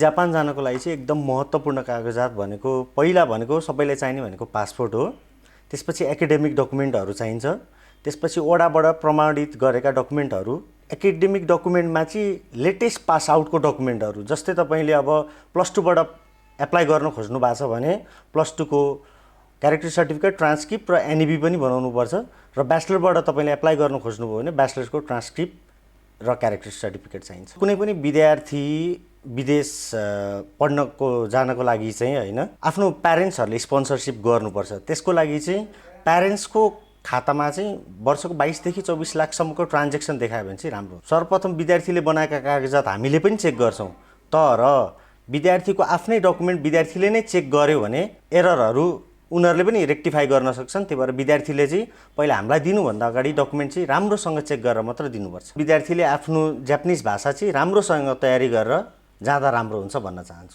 Japan जानको लागि चाहिँ एकदम महत्त्वपूर्ण कागजात भनेको पहिला भनेको सबैलाई चाहिने भनेको पासपोर्ट हो। त्यसपछि एकाडेमिक डकुमेन्टहरू चाहिन्छ। त्यसपछि ओडाबाट प्रमाणित गरेका डकुमेन्टहरू। एकाडेमिक डकुमेन्टमा चाहिँ लेटेस्ट पास आउटको डकुमेन्टहरू, जस्तै तपाईँले अब प्लस टूबाट एप्लाई गर्न खोज्नु भएको छ भने प्लस टूको क्यारेक्टर सर्टिफिकेट, ट्रान्सक्रिप्ट र एनइबी पनि बनाउनुपर्छ। र ब्याचलरबाट तपाईँले एप्लाई गर्न खोज्नुभयो भने ब्याचलर्सको ट्रान्सक्रिप्ट र क्यारेक्टर सर्टिफिकेट चाहिन्छ। कुनै पनि विद्यार्थी विदेश पढ्नको जानको लागि चाहिँ हैन, आफ्नो प्यारेन्ट्सहरूले स्पोन्सरसिप गर्नुपर्छ। त्यसको लागि चाहिँ प्यारेन्ट्सको खातामा चाहिँ वर्षको 22 देखि 24 लाखसम्मको ट्रान्जेक्सन देखायो भने चाहिँ राम्रो। सर्वप्रथम विद्यार्थीले बनाएका कागजात हामीले पनि चेक गर्छौँ, तर विद्यार्थीको आफ्नै डकुमेन्ट विद्यार्थीले नै चेक गर्यो भने एररहरू उनीहरूले पनि रेक्टिफाई गर्न सक्छन्। त्यही भएर विद्यार्थीले चाहिँ पहिला हामीलाई दिनुभन्दा अगाडि डकुमेन्ट चाहिँ राम्रोसँग चेक गरेर मात्र दिनुपर्छ। विद्यार्थीले आफ्नो जापानिज भाषा चाहिँ राम्रोसँग तयारी गरेर जाँदा राम्रो हुन्छ भन्न चाहन्छु।